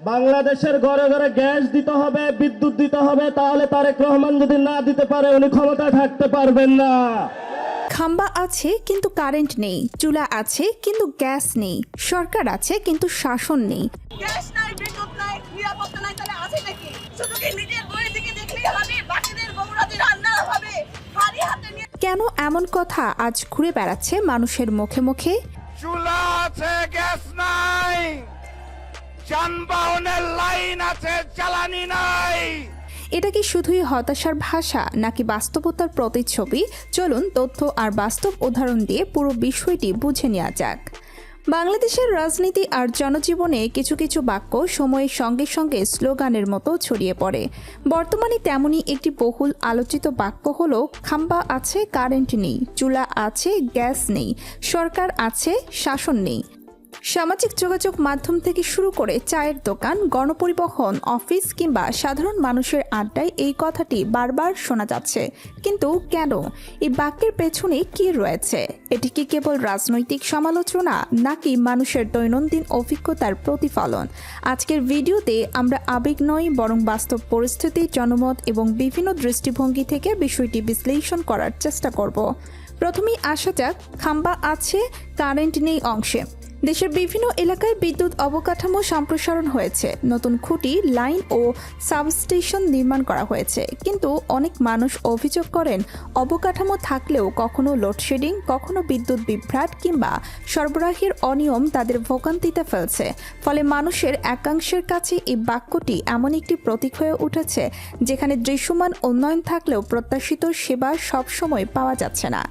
বাংলাদেশের ঘরে ঘরে গ্যাস দিতে হবে, বিদ্যুৎ দিতে হবে, তাহলে তারেক রহমান যদি না দিতে পারে উনি ক্ষমতায় থাকতে পারবেন না। খাম্বা আছে কিন্তু কারেন্ট নেই, চুলা আছে কিন্তু গ্যাস নেই, সরকার আছে কিন্তু শাসন নেই। গ্যাস নাই, বিদ্যুৎ নাই, নিরাপত্তা নাই, তাহলে আছে নাকি? শুধু কি নিজের বইয়ের দিকে দেখলেই হবে? বাকিদের বউরাতে রান্না হবে হাড়ি হাতে নিয়ে। কেন এমন কথা আজ ঘুরে বেড়াচ্ছে মানুষের মুখে মুখে? চুলা আছে, গ্যাস নাই, যানবাহনের লাইন আছে, জ্বালানি নাই। এটা কি শুধুই হতাশার ভাষা নাকি বাস্তবতার প্রতিচ্ছবি? চলুন তথ্য আর বাস্তব উদাহরণ দিয়ে পুরো বিষয়টি বুঝে নেওয়া যাক। বাংলাদেশের রাজনীতি আর জনজীবনে কিছু কিছু বাক্য সময়ের সঙ্গে সঙ্গে স্লোগানের মতো ছড়িয়ে পড়ে। বর্তমানে তেমনই একটি বহুল আলোচিত বাক্য হলো খাম্বা আছে, কারেন্ট নেই, চুলা আছে, গ্যাস নেই, সরকার আছে, শাসন নেই। সামাজিক যোগাযোগ মাধ্যম থেকে শুরু করে চায়ের দোকান, গণপরিবহন, অফিস কিংবা সাধারণ মানুষের আড্ডায় এই কথাটি বারবার শোনা যাচ্ছে। কিন্তু কেন? এই বাক্যের পেছনে কি রয়েছে? এটি কি কেবল রাজনৈতিক সমালোচনা নাকি মানুষের দৈনন্দিন অভিজ্ঞতার প্রতিফলন? আজকের ভিডিওতে আমরা আবেগ নয় বরং বাস্তব পরিস্থিতি, জনমত এবং বিভিন্ন দৃষ্টিভঙ্গি থেকে বিষয়টি বিশ্লেষণ করার চেষ্টা করব। প্রথমেই আসা যাক খাম্বা আছে, কারেন্ট নেই অংশে। দেশের বিভিন্ন এলাকায় বিদ্যুৎ অবকাঠামো সম্প্রসারণ হয়েছে, নতুন খুঁটি, লাইন ও সাবস্টেশন নির্মাণ করা হয়েছে। কিন্তু অনেক মানুষ অভিযোগ করেন অবকাঠামো থাকলেও কখনো লোডশেডিং, কখনো বিদ্যুৎ বিভ্রাট কিংবা সরবরাহের অনিয়ম তাদের ভোগান্তিতে ফেলছে। ফলে মানুষের একাংশের কাছে এই বাক্যটি এমন একটি প্রতীক হয়ে উঠেছে যেখানে দৃশ্যমান উন্নয়ন থাকলেও প্রত্যাশিত সেবা সবসময় পাওয়া যাচ্ছে না।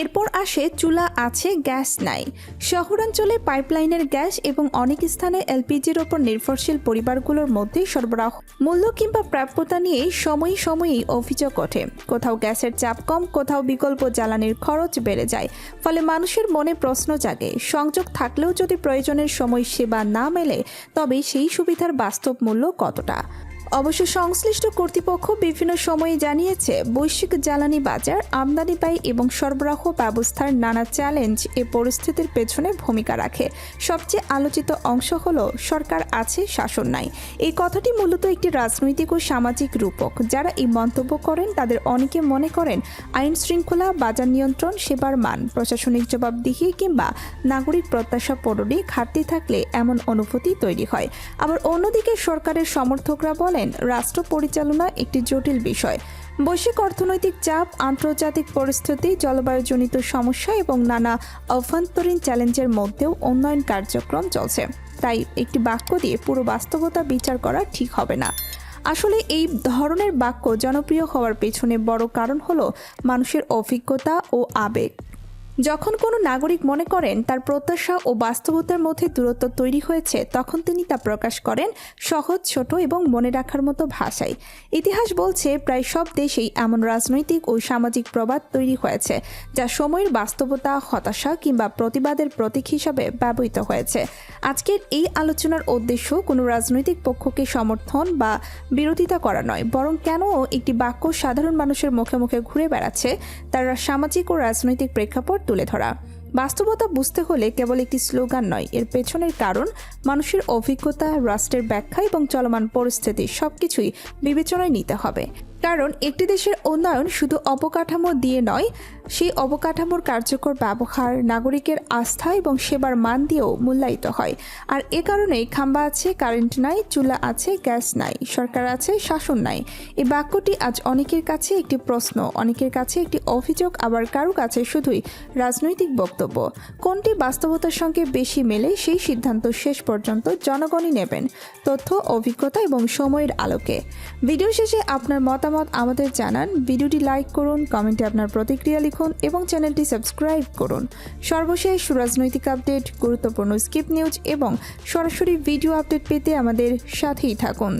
এরপর আসে চুলা আছে, গ্যাস নাই। শহরাঞ্চলে পাইপলাইনের গ্যাস এবং অনেক স্থানে এলপিজির ওপর নির্ভরশীল পরিবারগুলোর মধ্যে সরবরাহ মূল্য কিংবা প্রাপ্যতা নিয়ে সময়েই অভিযোগ ওঠে। কোথাও গ্যাসের চাপ কম, কোথাও বিকল্প জ্বালানির খরচ বেড়ে যায়। ফলে মানুষের মনে প্রশ্ন জাগে, সংযোগ থাকলেও যদি প্রয়োজনের সময় সেবা না মেলে তবে সেই সুবিধার বাস্তব মূল্য কতটা? অবশ্য সংশ্লিষ্ট কর্তৃপক্ষ বিভিন্ন সময়ে জানিয়েছে বৈশ্বিক জ্বালানি বাজার, আমদানি ব্যয় এবং সরবরাহ ব্যবস্থার নানা চ্যালেঞ্জ এ পরিস্থিতির পেছনে ভূমিকা রাখে। সবচেয়ে আলোচিত অংশ হলো সরকার আছে, শাসন নাই। এই কথাটি মূলত একটি রাজনৈতিক ও সামাজিক রূপক। যারা এই মন্তব্য করেন তাদের অনেকে মনে করেন আইন শৃঙ্খলা, বাজার নিয়ন্ত্রণ, সেবার মান, প্রশাসনিক জবাবদিহি কিংবা নাগরিক প্রত্যাশা পূরণে ঘাটতি থাকলে এমন অনুভূতি তৈরি হয়। আবার অন্যদিকে সরকারের সমর্থকরা বলেন রাষ্ট্র পরিচালনা একটি জটিল বিষয়। বৈশ্বিক অর্থনৈতিক চাপ, আন্তর্জাতিক পরিস্থিতি, জলবায়ুজনিত সমস্যা এবং নানা অভ্যন্তরীণ চ্যালেঞ্জের মধ্যেও উন্নয়ন কার্যক্রম চলছে। তাই একটি বাক্য দিয়ে পুরো বাস্তবতা বিচার করা ঠিক হবে না। আসলে এই ধরনের বাক্য জনপ্রিয় হওয়ার পেছনে বড় কারণ হলো মানুষের অভিজ্ঞতা ও আবেগ। যখন কোনো নাগরিক মনে করেন তার প্রত্যাশা ও বাস্তবতার মধ্যে দূরত্ব তৈরি হয়েছে তখন তিনি তা প্রকাশ করেন সহজ, ছোট এবং মনে রাখার মতো ভাষায়। ইতিহাস বলছে প্রায় সব দেশেই এমন রাজনৈতিক ও সামাজিক প্রবাদ তৈরি হয়েছে যা সময়ের বাস্তবতা, হতাশা কিংবা প্রতিবাদের প্রতীক হিসাবে ব্যবহৃত হয়েছে। আজকের এই আলোচনার উদ্দেশ্য কোনো রাজনৈতিক পক্ষকে সমর্থন বা বিরোধিতা করা নয়, বরং কেন একটি বাক্য সাধারণ মানুষের মুখে মুখে ঘুরে বেড়াচ্ছে তার সামাজিক ও রাজনৈতিক প্রেক্ষাপট তুলে ধরা। বাস্তবতা বুঝতে হলে কেবল একটি স্লোগান নয়, এর পেছনের কারণ, মানুষের অভিজ্ঞতা, রাষ্ট্রের ব্যাখ্যা এবং চলমান পরিস্থিতি সবকিছুই বিবেচনায় নিতে হবে। কারণ একটি দেশের উন্নয়ন শুধু অবকাঠামো দিয়ে নয়, সেই অবকাঠামোর কার্যকর ব্যবহার, নাগরিকের আস্থা এবং সেবার মান দিয়েও মূল্যায়িত হয়। আর এ কারণেই খাম্বা আছে, কারেন্ট নাই, চুলা আছে, গ্যাস নাই, সরকার আছে, শাসন নাই। এই বাক্যটি আজ অনেকের কাছে একটি প্রশ্ন, অনেকের কাছে একটি অভিযোগ, আবার কারো কাছে শুধুই রাজনৈতিক বক্তব্য। কোনটি বাস্তবতার সঙ্গে বেশি মেলে সেই সিদ্ধান্ত শেষ পর্যন্ত জনগণই নেবেন, তথ্য, অভিজ্ঞতা এবং সময়ের আলোকে। ভিডিও শেষে আপনার মতামত আমাদের জানান। ভিডিওটি লাইক করুন, কমেন্টে আপনার প্রতিক্রিয়া লিখুন এবং চ্যানেলটি সাবস্ক্রাইব করুন। সর্বশেষ রাজনৈতিক আপডেট, গুরুত্বপূর্ণ স্কিপ নিউজ এবং সরাসরি ভিডিও আপডেট পেতে আমাদের সাথেই থাকুন।